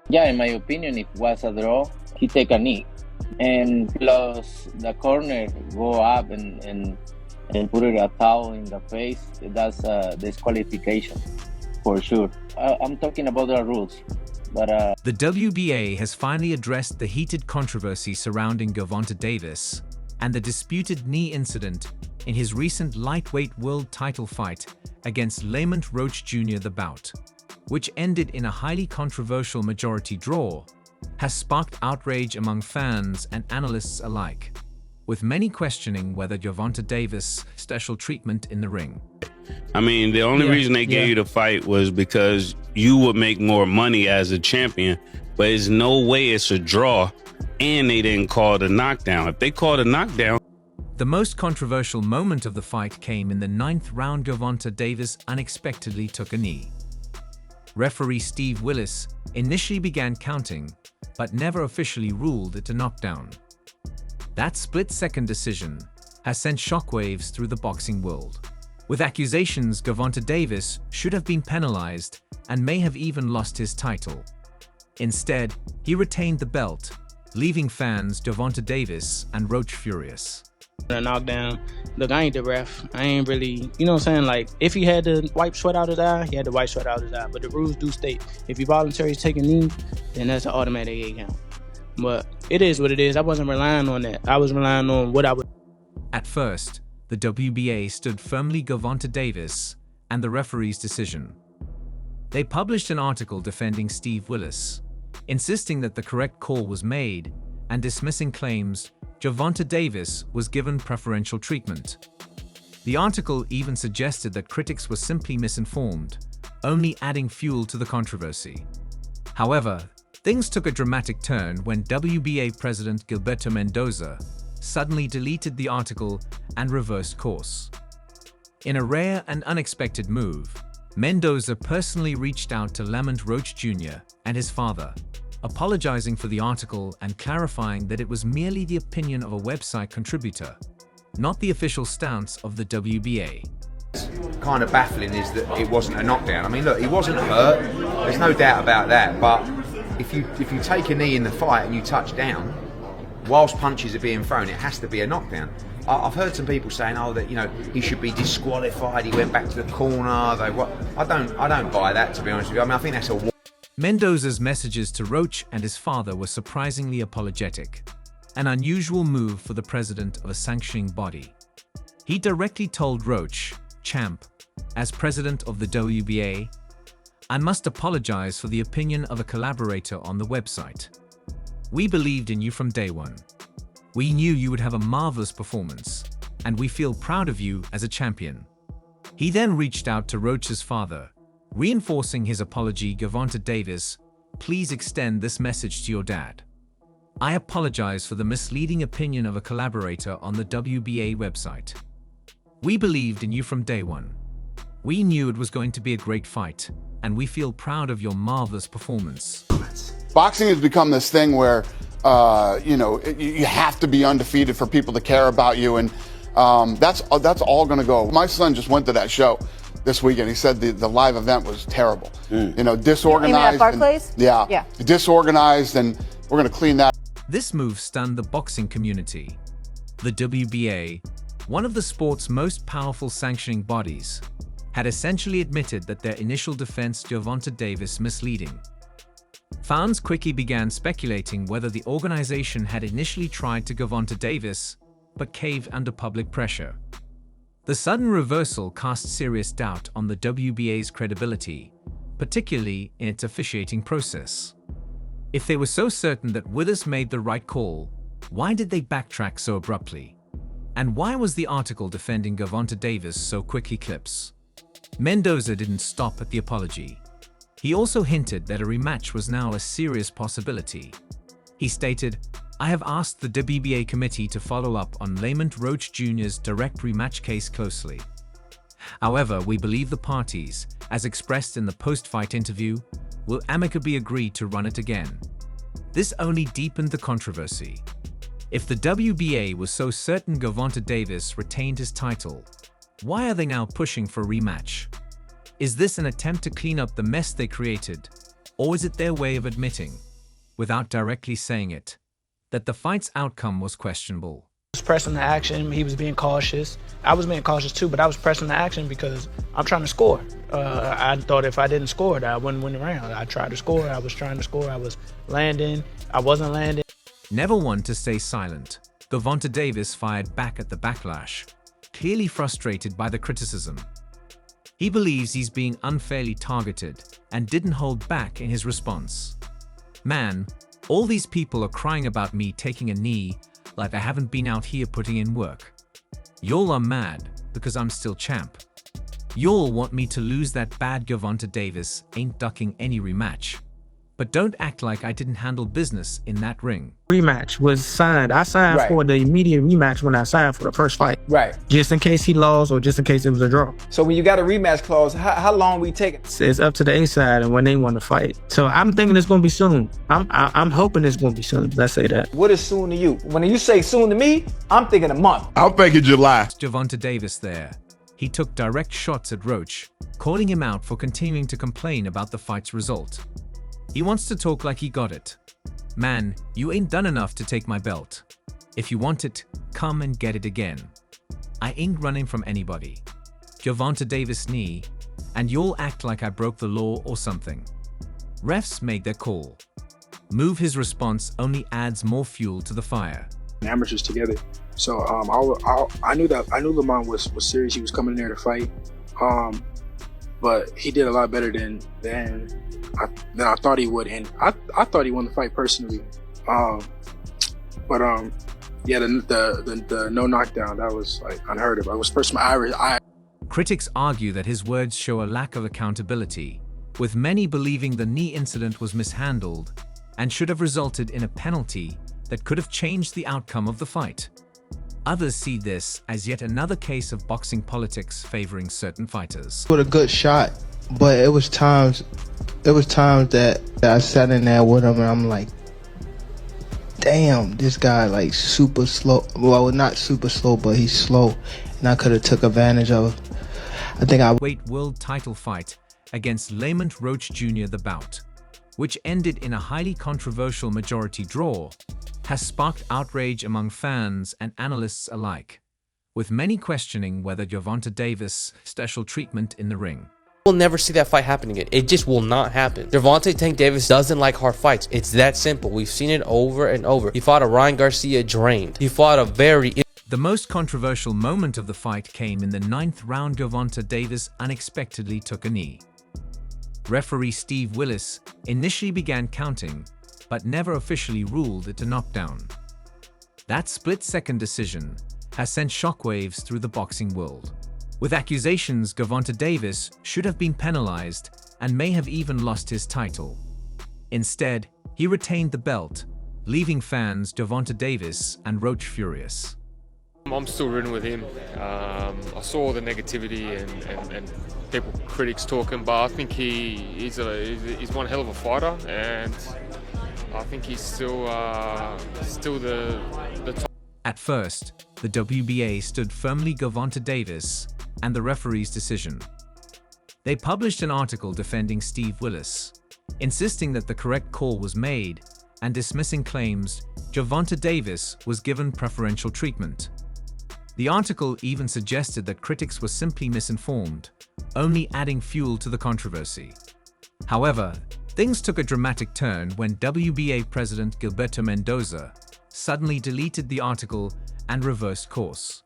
Yeah, in my opinion, it was a draw. He take a knee, and plus the corner go up and put it a towel in the face. That's a disqualification for sure. I'm talking about the rules, but The WBA has finally addressed the heated controversy surrounding Gervonta Davis and the disputed knee incident in his recent lightweight world title fight against Lamont Roach Jr. The bout, which ended in a highly controversial majority draw, has sparked outrage among fans and analysts alike, with many questioning whether Gervonta Davis' special treatment in the ring. I mean, the only reason they gave you the fight was because you would make more money as a champion, but there's no way it's a draw, and they didn't call it a knockdown. If they called a knockdown... The most controversial moment of the fight came in the 9th round. Gervonta Davis unexpectedly took a knee. Referee Steve Willis initially began counting, but never officially ruled it a knockdown. That split-second decision has sent shockwaves through the boxing world, with accusations Gervonta Davis should have been penalized and may have even lost his title. Instead, he retained the belt, leaving fans Gervonta Davis and Roach furious. A knockdown. Look, I ain't the ref. I ain't really, you know what I'm saying? Like, if he had to wipe sweat out his eye, he had to wipe sweat out his eye. But the rules do state, if you voluntarily take a knee, then that's an automatic 8 count. But it is what it is. I wasn't relying on that. I was relying on what I would. At first, the WBA stood firmly Gervonta Davis and the referee's decision. They published an article defending Steve Willis, insisting that the correct call was made and dismissing claims Gervonta Davis was given preferential treatment. The article even suggested that critics were simply misinformed, only adding fuel to the controversy. However, things took a dramatic turn when WBA President Gilberto Mendoza suddenly deleted the article and reversed course. In a rare and unexpected move, Mendoza personally reached out to Lamont Roach Jr. and his father, apologizing for the article and clarifying that it was merely the opinion of a website contributor, not the official stance of the WBA. Kind of baffling is that it wasn't a knockdown. I mean, look, he wasn't hurt. There's no doubt about that. But if you take a knee in the fight and you touch down, whilst punches are being thrown, it has to be a knockdown. I've heard some people saying, "Oh, that he should be disqualified. He went back to the corner." I don't buy that, to be honest with you. I mean, I think that's a. Mendoza's messages to Roach and his father were surprisingly apologetic, an unusual move for the president of a sanctioning body. He directly told Roach, "Champ, as president of the WBA, I must apologize for the opinion of a collaborator on the website. We believed in you from day one. We knew you would have a marvelous performance, and we feel proud of you as a champion." He then reached out to Roach's father, reinforcing his apology. "Gervonta Davis, please extend this message to your dad. I apologize for the misleading opinion of a collaborator on the WBA website. We believed in you from day one. We knew it was going to be a great fight, and we feel proud of your marvelous performance." Boxing has become this thing where, you have to be undefeated for people to care about you, and that's all going to go. My son just went to that show this weekend. He said the live event was terrible. Disorganized. You mean at Barclays? Yeah, disorganized, and we're going to clean that. This move stunned the boxing community. The WBA, one of the sport's most powerful sanctioning bodies, had essentially admitted that their initial defense Gervonta Davis misleading. Fans quickly began speculating whether the organization had initially tried to Gervonta Davis, but caved under public pressure. The sudden reversal cast serious doubt on the WBA's credibility, particularly in its officiating process. If they were so certain that Willis made the right call, why did they backtrack so abruptly? And why was the article defending Gervonta Davis so quickly clipped? Mendoza didn't stop at the apology. He also hinted that a rematch was now a serious possibility. He stated, "I have asked the WBA committee to follow up on Lamont Roach Jr.'s direct rematch case closely. However, we believe the parties, as expressed in the post-fight interview, will amicably agree to run it again." This only deepened the controversy. If the WBA was so certain Gervonta Davis retained his title, why are they now pushing for a rematch? Is this an attempt to clean up the mess they created, Or is it their way of admitting, without directly saying it, that the fight's outcome was questionable? He was pressing the action. He was being cautious. I was being cautious too, but I was pressing the action because I'm trying to score. I thought if I didn't score, that I wouldn't win the round. I tried to score. I was trying to score. I was landing. I wasn't landing. Never one to stay silent, Gervonta Davis fired back at the backlash, clearly frustrated by the criticism. He believes he's being unfairly targeted and didn't hold back in his response. "Man, all these people are crying about me taking a knee like I haven't been out here putting in work. Y'all are mad because I'm still champ. Y'all want me to lose. That bad Gervonta Davis ain't ducking any rematch. But don't act like I didn't handle business in that ring." Rematch was signed. I signed for the immediate rematch when I signed for the first fight. Right. Just in case he lost or just in case it was a draw. So when you got a rematch clause, how long we take it? It's up to the A side and when they want to fight. So I'm thinking it's going to be soon. I'm hoping it's going to be soon. Let's say that. What is soon to you? When you say soon to me, I'm thinking a month. I'm thinking July. Gervonta Davis there. He took direct shots at Roach, calling him out for continuing to complain about the fight's result. He wants to talk like he got it. "Man, you ain't done enough to take my belt. If you want it, come and get it again. I ain't running from anybody. Gervonta Davis knee, and you'll act like I broke the law or something." Refs made their call. Move his response only adds more fuel to the fire. Amateurs together, so I knew Lamont was serious. He was coming in there to fight, but he did a lot better than I thought he would, and I thought he won the fight personally. Yeah, the no knockdown, that was like unheard of. I was first my Critics argue that his words show a lack of accountability, with many believing the knee incident was mishandled and should have resulted in a penalty that could have changed the outcome of the fight. Others see this as yet another case of boxing politics favoring certain fighters. With a good shot, but it was times that I sat in there with him and I'm like, damn, this guy like super slow. Well, not super slow, but he's slow, and I could have took advantage of. Weight world title fight against Lamont Roach Jr. The bout, which ended in a highly controversial majority draw, has sparked outrage among fans and analysts alike, with many questioning whether Gervonta Davis' special treatment in the ring. We'll never see that fight happen again. It just will not happen. Gervonta Tank Davis doesn't like hard fights. It's that simple. We've seen it over and over. He fought a Ryan Garcia drained. He fought a very... The most controversial moment of the fight came in the 9th round. Gervonta Davis unexpectedly took a knee. Referee Steve Willis initially began counting, but never officially ruled it a knockdown. That split-second decision has sent shockwaves through the boxing world, with accusations Gervonta Davis should have been penalized and may have even lost his title. Instead, he retained the belt, leaving fans Gervonta Davis and Roach furious. I'm still rooting with him. I saw the negativity and people, critics talking, but I think he's one hell of a fighter, and I think he's still the top. At first, the WBA stood firmly Gervonta Davis and the referee's decision. They published an article defending Steve Willis, insisting that the correct call was made and dismissing claims Gervonta Davis was given preferential treatment. The article even suggested that critics were simply misinformed, only adding fuel to the controversy. However, things took a dramatic turn when WBA President Gilberto Mendoza suddenly deleted the article and reversed course.